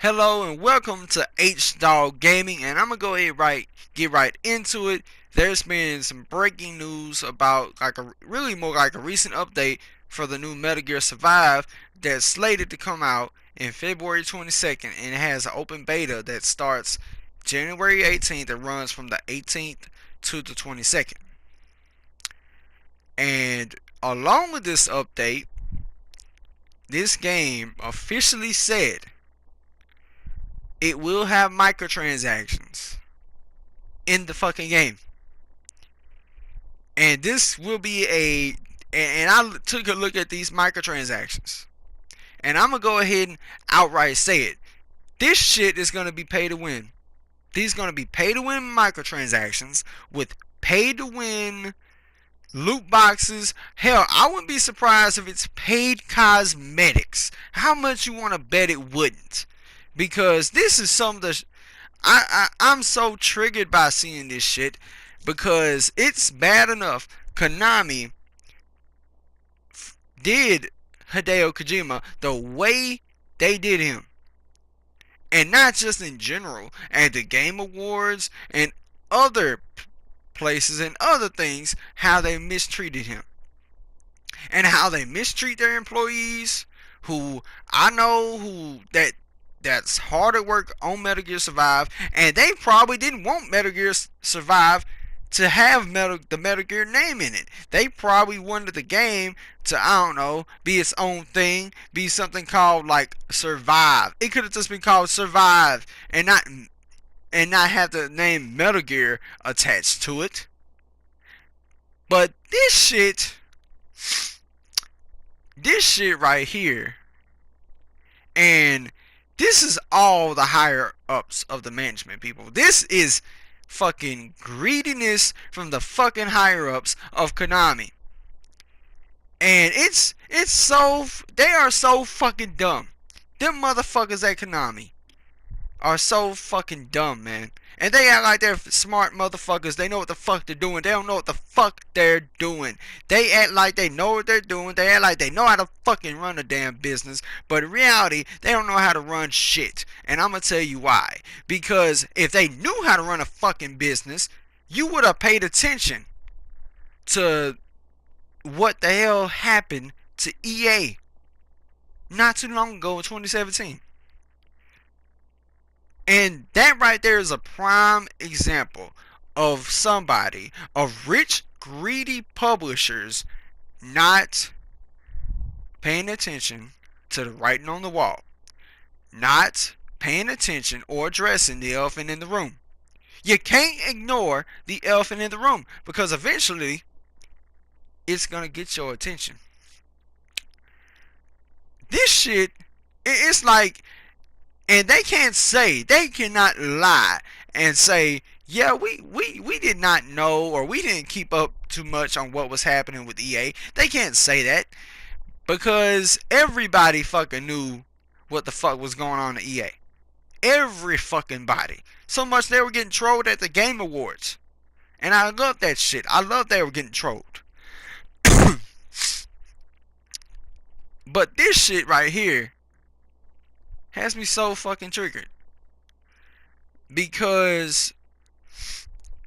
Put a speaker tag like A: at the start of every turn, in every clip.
A: Hello and welcome to H Dog Gaming, and I'm gonna go ahead get right into it. There's been some breaking news about really more like a recent update for the new Metal Gear Survive that's slated to come out in February 22nd, and it has an open beta that starts January 18th and runs from the 18th to the 22nd. And along with this update, this game officially said it will have microtransactions in the fucking game. And this will be and I took a look at these microtransactions. And I'm going to go ahead and outright say it. This shit is going to be pay to win. These going to be pay to win microtransactions with pay to win loot boxes. Hell, I wouldn't be surprised if it's paid cosmetics. How much you want to bet it wouldn't? Because this is some of the I'm so triggered by seeing this shit because it's bad enough. Konami did Hideo Kojima the way they did him, and not just in general at the Game Awards and other places and other things, how they mistreated him and how they mistreat their employees who I know that's hard at work on Metal Gear Survive, and they probably didn't want Metal Gear Survive to have the Metal Gear name in it. They probably wanted the game to, I don't know, be its own thing, be something called like Survive. It could have just been called Survive and not have the name Metal Gear attached to it. But this shit right here, and this is all the higher ups of the management people. This is fucking greediness from the fucking higher ups of Konami. And it's so, they are so fucking dumb. Them motherfuckers at Konami are so fucking dumb, man. And they act like they're smart motherfuckers. They know what the fuck they're doing. They don't know what the fuck they're doing. They act like they know what they're doing. They act like they know how to fucking run a damn business. But in reality, they don't know how to run shit. And I'm gonna tell you why. Because if they knew how to run a fucking business, you would have paid attention to what the hell happened to EA not too long ago in 2017. And that right there is a prime example of rich, greedy publishers not paying attention to the writing on the wall, not paying attention or addressing the elephant in the room. You can't ignore the elephant in the room because eventually it's going to get your attention. This shit, it's like, and they cannot lie and say, yeah, we did not know, or we didn't keep up too much on what was happening with EA. They can't say that because everybody fucking knew what the fuck was going on at EA. Every fucking body. So much they were getting trolled at the Game Awards. And I love that shit. I love they were getting trolled. But this shit right here has me so fucking triggered. Because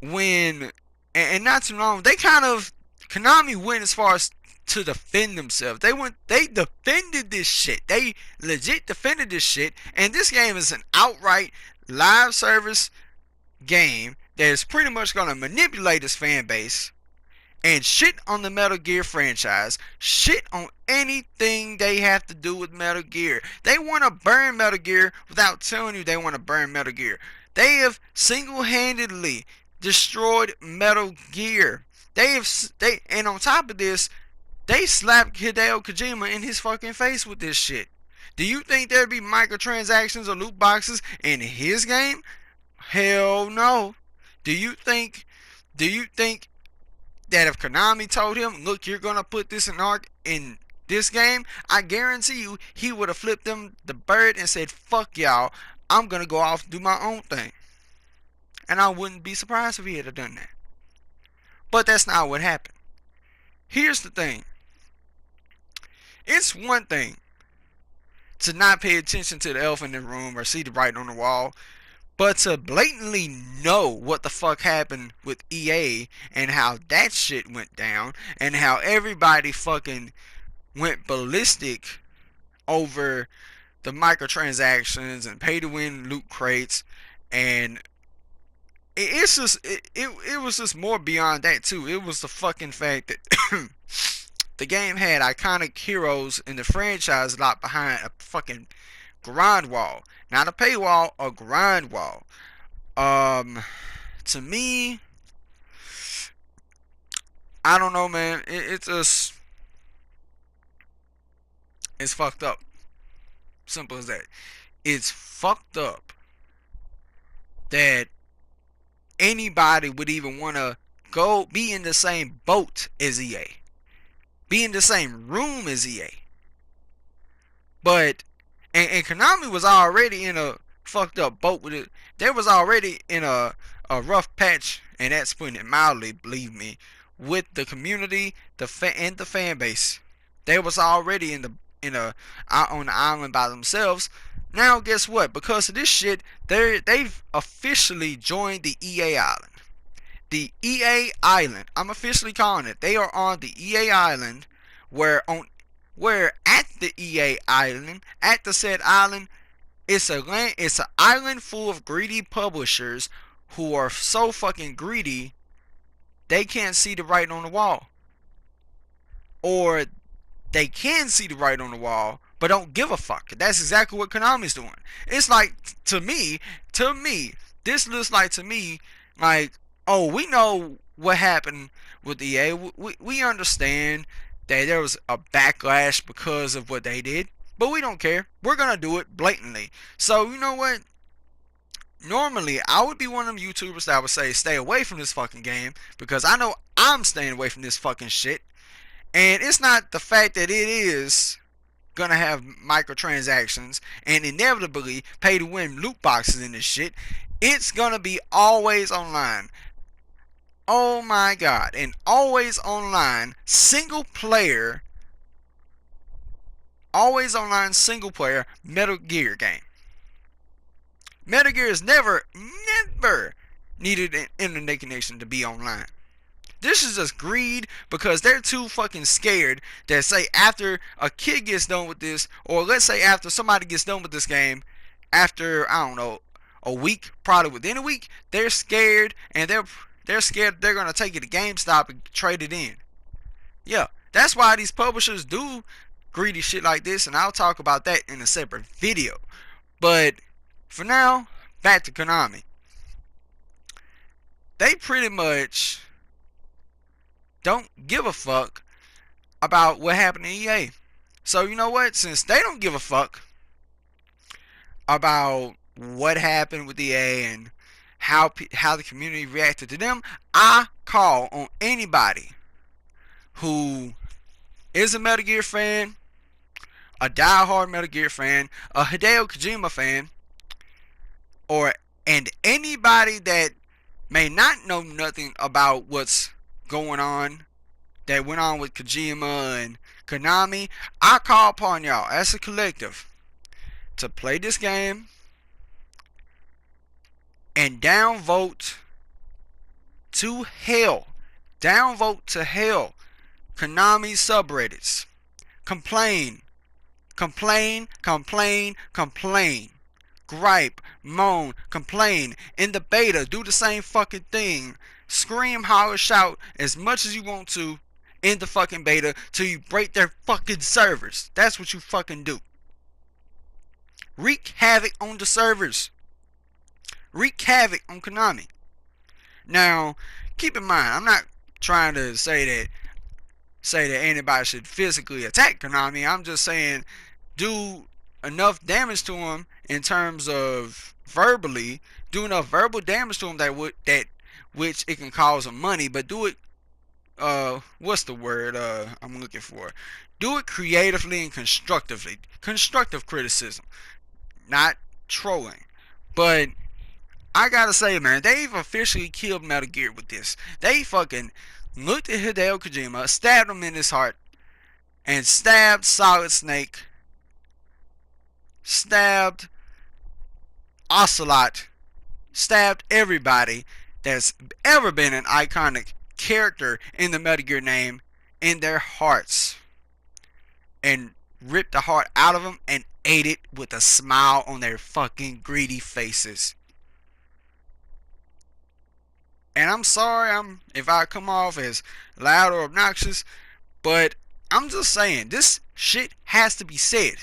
A: when, and not too long, Konami went as far as to defend themselves. They defended this shit. They legit defended this shit. And this game is an outright live service game that is pretty much going to manipulate its fan base and shit on the Metal Gear franchise, shit on anything they have to do with Metal Gear. They want to burn Metal Gear without telling you they want to burn Metal Gear. They have single-handedly destroyed Metal Gear. And on top of this, they slapped Hideo Kojima in his fucking face with this shit. Do you think there'd be microtransactions or loot boxes in his game? Hell no. Do you think that if Konami told him, look, you're gonna put this in this game, I guarantee you he would have flipped them the bird and said, fuck y'all, I'm gonna go off and do my own thing. And I wouldn't be surprised if he had done that. But that's not what happened. Here's the thing. It's one thing to not pay attention to the elephant in the room or see the writing on the wall, but to blatantly know what the fuck happened with EA and how that shit went down and how everybody fucking went ballistic over the microtransactions and pay to win loot crates, and it's just it was just more beyond that too. It was the fucking fact that the game had iconic heroes in the franchise locked behind a fucking grind wall. Not a paywall, a grind wall. To me, I don't know, man. It's just, it's fucked up. Simple as that. It's fucked up that anybody would even want to go be in the same boat as EA, be in the same room as EA. But and Konami was already in a fucked up boat with it. They was already in a rough patch, and that's putting it mildly, believe me, with the community, and the fan base. They was already in a out on the island by themselves. Now guess what? Because of this shit, they've officially joined the EA Island. The EA Island. I'm officially calling it. They are on the EA Island, where at the EA Island, at the said island, it's an island full of greedy publishers who are so fucking greedy they can't see the writing on the wall. Or they can see the writing on the wall, but don't give a fuck. That's exactly what Konami's doing. It's like, to me, this looks like to me like, oh, we know what happened with EA. We understand that there was a backlash because of what they did, but we don't care. We're gonna do it blatantly. So you know what? Normally, I would be one of them YouTubers that would say stay away from this fucking game, because I know I'm staying away from this fucking shit. And it's not the fact that it is gonna have microtransactions and inevitably pay to win loot boxes in this shit. It's gonna be always online. Oh my god. And always online single player Metal Gear game. Metal Gear has never needed an internet connection to be online. This is just greed, because they're too fucking scared that, say, after a kid gets done with this, or let's say after somebody gets done with this game, after, I don't know, a week, probably within a week, they're scared, and they're scared they're gonna take it to GameStop and trade it in. Yeah, that's why these publishers do greedy shit like this, and I'll talk about that in a separate video. But for now, back to Konami. They pretty much don't give a fuck about what happened to EA. So you know what? Since they don't give a fuck about what happened with EA and how the community reacted to them, I call on anybody who is a Metal Gear fan, a die-hard Metal Gear fan, a Hideo Kojima fan, and anybody that may not know nothing about what's going on, that went on with Kojima and Konami. I call upon y'all as a collective to play this game and downvote to hell. Downvote to hell Konami subreddits. Complain. Gripe, moan, complain. In the beta, do the same fucking thing. Scream, holler, shout as much as you want to in the fucking beta till you break their fucking servers. That's what you fucking do. Wreak havoc on the servers. Wreak havoc on Konami. Now, keep in mind, I'm not trying to say that anybody should physically attack Konami. I'm just saying do enough damage to them in terms of verbally, do enough verbal damage to them that which it can cause them money, but do it what's the word I'm looking for? Do it creatively and constructively. Constructive criticism, not trolling. But I gotta say, man, they've officially killed Metal Gear with this. They fucking looked at Hideo Kojima, stabbed him in his heart, and stabbed Solid Snake stabbed Ocelot, stabbed everybody that's ever been an iconic character in the Metal Gear name in their hearts, and ripped the heart out of them and ate it with a smile on their fucking greedy faces. And I'm sorry if I come off as loud or obnoxious, but I'm just saying, this shit has to be said.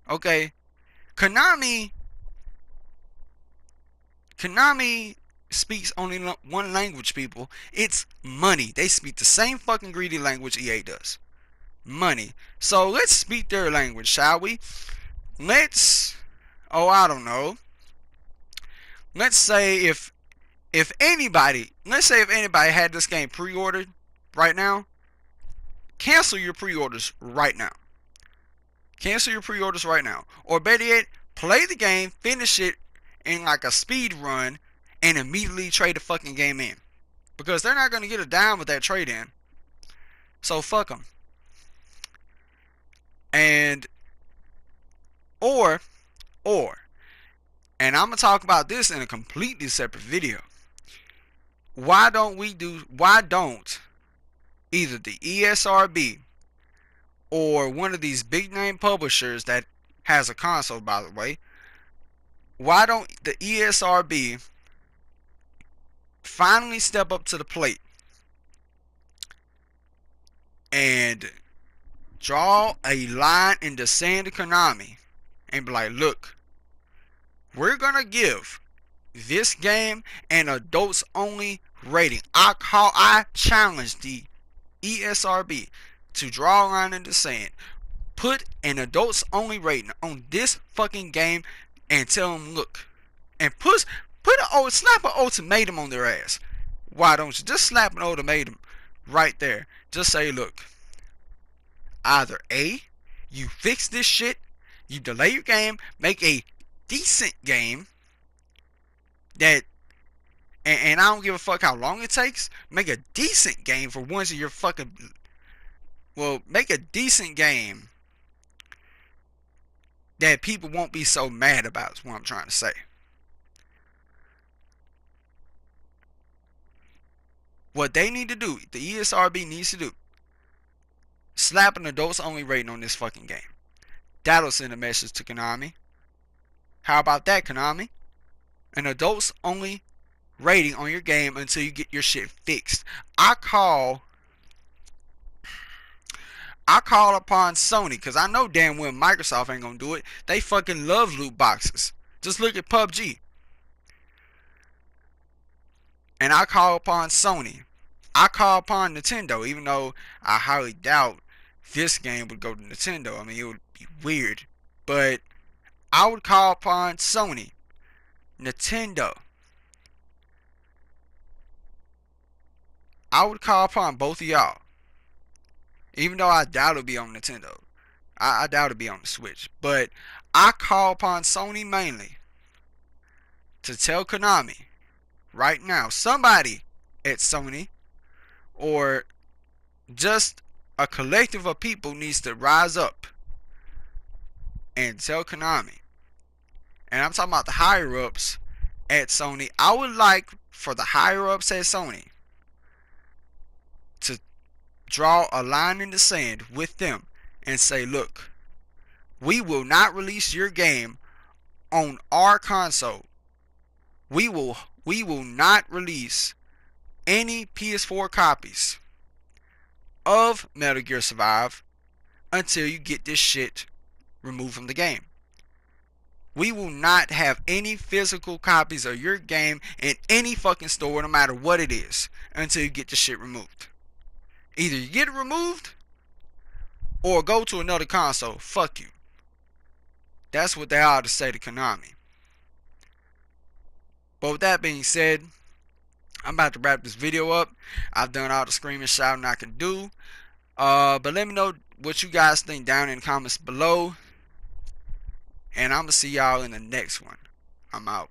A: Okay? Konami speaks only one language, people. It's money. They speak the same fucking greedy language EA does. Money. So let's speak their language, shall we? I don't know. Let's say if anybody had this game pre-ordered right now, cancel your pre-orders right now. Cancel your pre-orders right now. Or better yet, play the game, finish it in like a speed run, and immediately trade the fucking game in. Because they're not going to get a dime with that trade in. So fuck them. And, or, and I'm going to talk about this in a completely separate video. Why don't either the ESRB or one of these big name publishers that has a console, by the way, why don't the ESRB finally step up to the plate and draw a line in the sand of Konami and be like, look, we're gonna give this game an adults only rating. I challenge the ESRB to draw a line in the sand, put an adults only rating on this fucking game, and tell them, look, and slap an ultimatum on their ass. Why don't you just slap an ultimatum right there? Just say, look, either A, you fix this shit, you delay your game, make a decent game that, and I don't give a fuck how long it takes, make a decent game for once in your fucking, make a decent game that people won't be so mad about, is what I'm trying to say. What they need to do, the ESRB needs to do, slap an adults only rating on this fucking game. That'll send a message to Konami. How about that, Konami? An adults only rating on your game until you get your shit fixed. I call upon Sony, because I know damn well Microsoft ain't gonna do it. They fucking love loot boxes. Just look at PUBG. And I call upon Sony. I call upon Nintendo, even though I highly doubt this game would go to Nintendo. I mean, it would be weird. But I would call upon Sony, Nintendo. I would call upon both of y'all. Even though I doubt it'll be on Nintendo. I doubt it'll be on the Switch. But I call upon Sony mainly to tell Konami right now, somebody at Sony, or just a collective of people, needs to rise up and tell Konami, and I'm talking about the higher ups at Sony. I would like for the higher ups at Sony to draw a line in the sand with them and say, look, we will not release your game on our console. We will not release any PS4 copies of Metal Gear Survive until you get this shit removed from the game. We will not have any physical copies of your game in any fucking store, no matter what it is, until you get this shit removed. Either you get it removed or go to another console. Fuck you. That's what they ought to say to Konami. But with that being said, I'm about to wrap this video up. I've done all the screaming, shouting I can do. But let me know what you guys think down in the comments below. And I'm going to see y'all in the next one. I'm out.